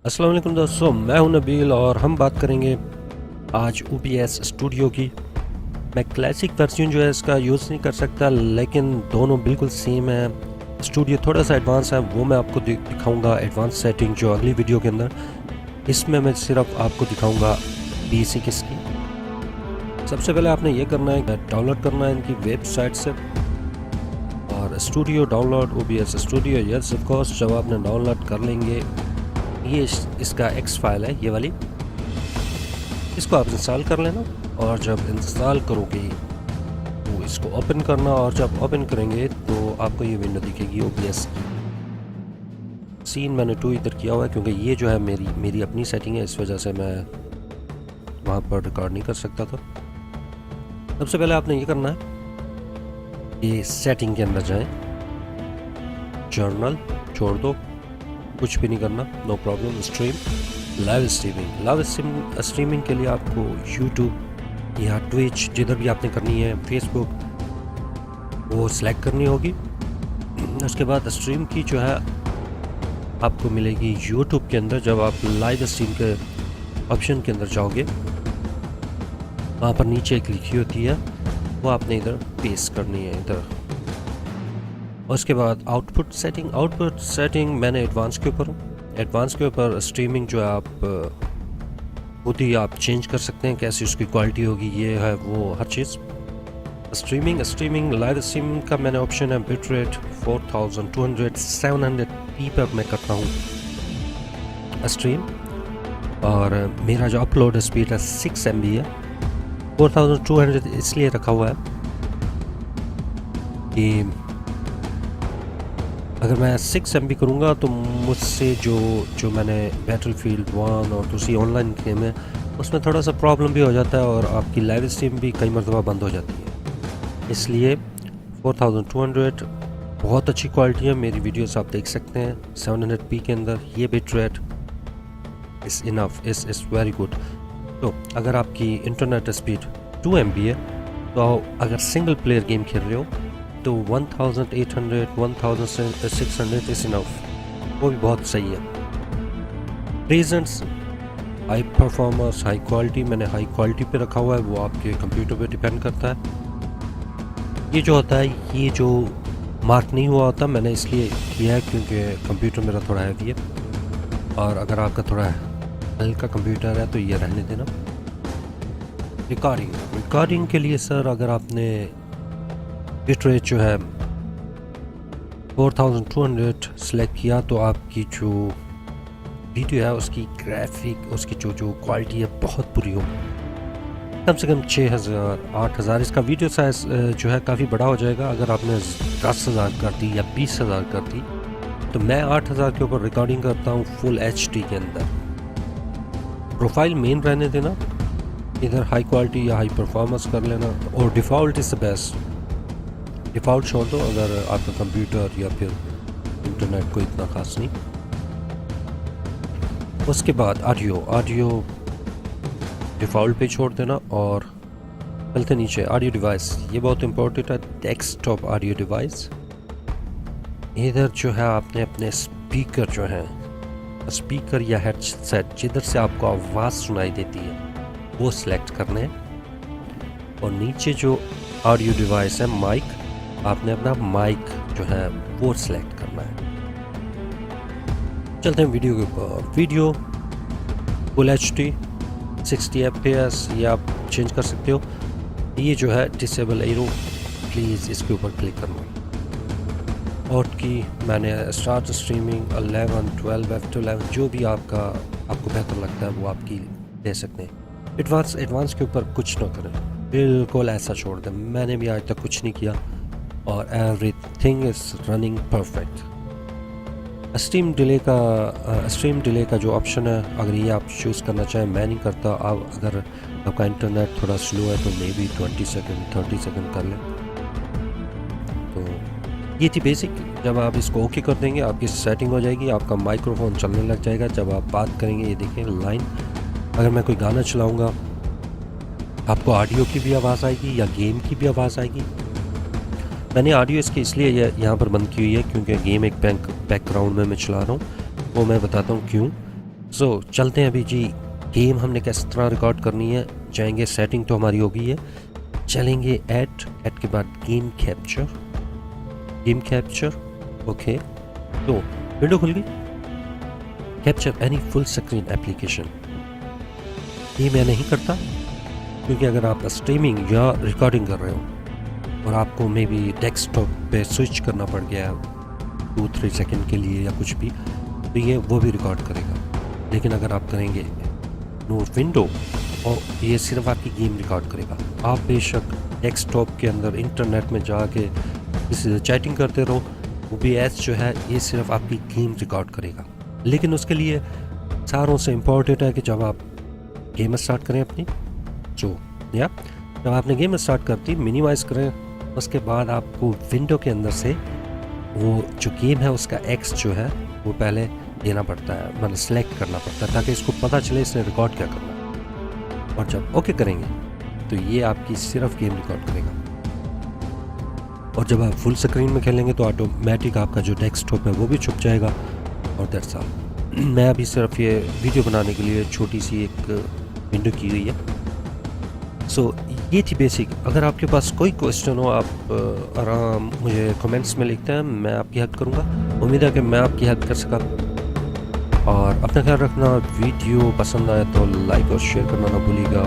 अस्सलाम वालेकुम दोस्तों, मैं हूं नबील और हम बात करेंगे आज OBS स्टूडियो की। मैं क्लासिक वर्जन जो है इसका यूज़ नहीं कर सकता, लेकिन दोनों बिल्कुल सेम है। स्टूडियो थोड़ा सा एडवांस है, वो मैं आपको दिखाऊंगा एडवांस सेटिंग जो अगली वीडियो के अंदर। इसमें मैं सिर्फ आपको दिखाऊंगा बेसिक इसकी। सबसे पहले आपने ये करना है, डाउनलोड करना है इनकी वेबसाइट से। और studio download OBS studio, yes of course. जब आपने डाउनलोड कर लेंगे, ये इसका एक्स फाइल है, ये वाली। इसको आप इंस्टॉल कर लेना और जब इंस्टॉल करोगे तो इसको ओपन करना, और जब ओपन करेंगे तो आपको ये विंडो दिखेगी OBS की। सीन मैंने 2 इधर किया हुआ है क्योंकि ये जो है मेरी अपनी सेटिंग है, इस वजह से मैं वहाँ पर रिकॉर्ड नहीं कर सकता था। सबसे पहले आपने ये करना है, ये सेटिंग के अंदर जाएं, जर्नल छोड़ दो, कुछ भी नहीं करना, नो प्रॉब्लम। लाइव स्ट्रीमिंग के लिए आपको यूट्यूब या ट्विच, जिधर भी आपने करनी है, फेसबुक, वो सिलेक्ट करनी होगी। उसके बाद स्ट्रीम की जो है आपको मिलेगी यूट्यूब के अंदर। जब आप लाइव स्ट्रीम के ऑप्शन के अंदर जाओगे, वहाँ पर नीचे एक लिखी होती है, वो आपने इधर पेस्ट करनी है इधर। उसके बाद आउटपुट सेटिंग मैंने एडवांस के ऊपर स्ट्रीमिंग जो है आप खुद ही आप चेंज कर सकते हैं, कैसी उसकी क्वालिटी होगी, ये है वो हर चीज़। स्ट्रीमिंग लाइव स्ट्रीमिंग का मैंने ऑप्शन है बिट रेट 4200 700p पर मैं करता हूँ स्ट्रीम। और मेरा जो अपलोड स्पीड है 6 MB है। 4200 इसलिए रखा हुआ है कि अगर मैं 6 MB करूँगा तो मुझसे जो मैंने बैटलफील्ड 1 और दूसरी ऑनलाइन गेम है, उसमें थोड़ा सा प्रॉब्लम भी हो जाता है और आपकी लाइव स्ट्रीम भी कई मरतबा बंद हो जाती है। इसलिए 4200 बहुत अच्छी क्वालिटी है। मेरी वीडियोस आप देख सकते हैं 700p के अंदर। ये bit rate is enough, is very good. तो अगर आपकी इंटरनेट स्पीड 2 MB है, तो अगर सिंगल प्लेयर गेम खेल रहे हो तो 1800 1600 इज इनफ, वो भी बहुत सही है। Reasons high performance, high quality, मैंने हाई क्वालिटी पे रखा हुआ है, वो आपके कंप्यूटर पे डिपेंड करता है। ये जो होता है, ये जो मार्क नहीं हुआ होता, मैंने इसलिए किया है क्योंकि कंप्यूटर मेरा थोड़ा हैवी है, और अगर आपका थोड़ा हल्का कंप्यूटर है तो ये रहने देना। रिकॉर्डिंग के लिए सर, अगर आपने बिट रेट जो है 4200 सेलेक्ट किया तो आपकी जो वीडियो है उसकी ग्राफिक, उसकी जो क्वालिटी है बहुत बुरी हो। कम से कम 6000 8000 इसका वीडियो साइज जो है काफ़ी बड़ा हो जाएगा। अगर आपने 10,000 कर दी या 20,000 कर दी, तो मैं 8000 के ऊपर रिकॉर्डिंग करता हूँ फुल HD के अंदर। प्रोफाइल मेन रहने देना, इधर हाई क्वालिटी या हाई परफॉर्मेंस कर लेना, और default is the best. Default छोड़ दो अगर आपका कंप्यूटर या फिर इंटरनेट को इतना ख़ास नहीं। उसके बाद ऑडियो डिफ़ॉल्ट पे छोड़ देना, और चलते नीचे ऑडियो डिवाइस, ये बहुत इंपॉर्टेंट है। डेस्कटॉप ऑडियो डिवाइस, इधर जो है आपने अपने स्पीकर जो है, स्पीकर या हेडसेट जिधर से आपको आवाज़ सुनाई देती है, वो सिलेक्ट करने हैं। और नीचे जो ऑडियो डिवाइस है माइक, आपने अपना माइक जो है वो सिलेक्ट करना है। चलते हैं वीडियो के ऊपर। वीडियो फुल HD 60 FPS, ये आप चेंज कर सकते हो। ये जो है डिसेबल एरो, प्लीज़ इसके ऊपर क्लिक करना। और की मैंने स्टार्ट स्ट्रीमिंग 11 12 F11, जो भी आपको बेहतर लगता है वो आपकी ले सकते हैं। एडवांस के ऊपर कुछ ना करें, बिल्कुल ऐसा छोड़ दें। मैंने भी आज तक कुछ नहीं किया और everything is running perfect. Stream delay का जो ऑप्शन है, अगर ये आप चूज़ करना चाहें, मैं नहीं करता। आप अगर आपका इंटरनेट थोड़ा स्लो है तो मे बी 20 सेकंड 30 सेकंड कर लें। तो ये थी बेसिक। जब आप इसको ओके कर देंगे, आपकी सेटिंग हो जाएगी, आपका माइक्रोफोन चलने लग जाएगा। जब आप बात करेंगे, ये देखें लाइन, अगर मैं कोई गाना चलाऊँगा, आपको ऑडियो की भी आवाज़ आएगी या गेम की भी आवाज़ आएगी। मैंने ऑडियो इसकी इसलिए यहाँ पर बंद की हुई है क्योंकि गेम एक बैकग्राउंड में मैं चला रहा हूँ, वो मैं बताता हूँ क्यों। सो चलते हैं अभी जी, गेम हमने किस तरह रिकॉर्ड करनी है। जाएंगे, सेटिंग तो हमारी हो गई है, चलेंगे ऐड के बाद गेम कैप्चर। ओके, तो विंडो खुल गई। Capture any full screen application, ये मैं नहीं करता क्योंकि अगर आप स्ट्रीमिंग या रिकॉर्डिंग कर रहे हो और आपको मे बी डेस्कटॉप पे स्विच करना पड़ गया 2-3 सेकंड के लिए या कुछ भी, तो ये वो भी रिकॉर्ड करेगा। लेकिन अगर आप करेंगे नो विंडो, और ये सिर्फ आपकी गेम रिकॉर्ड करेगा। आप बेशक डेस्कटॉप के अंदर इंटरनेट में जाके चैटिंग करते रहो, OBS जो है ये सिर्फ आपकी गेम रिकॉर्ड करेगा। लेकिन उसके लिए सारों से इम्पोर्टेंट है कि जब आप गेम स्टार्ट करें अपनी, जब आपने गेम स्टार्ट कर दी, मिनिमाइज़ करें, उसके बाद आपको विंडो के अंदर से वो जो गेम है उसका एक्स जो है वो पहले देना पड़ता है, मतलब सेलेक्ट करना पड़ता है, ताकि इसको पता चले इसने रिकॉर्ड क्या करना है। और जब ओके करेंगे तो ये आपकी सिर्फ गेम रिकॉर्ड करेगा। और जब आप फुल स्क्रीन में खेलेंगे तो ऑटोमेटिक आपका जो डेस्कटॉप है वो भी छुप जाएगा। और दैट्स ऑल। मैं अभी सिर्फ ये वीडियो बनाने के लिए छोटी सी एक विंडो की हुई है। सो ये थी बेसिक। अगर आपके पास कोई क्वेश्चन हो, आप आराम मुझे कमेंट्स में लिखते हैं, मैं आपकी हेल्प करूँगा। उम्मीद है कि मैं आपकी हेल्प कर सका। और अपना ख्याल रखना। वीडियो पसंद आए तो लाइक और शेयर करना ना भूलिएगा।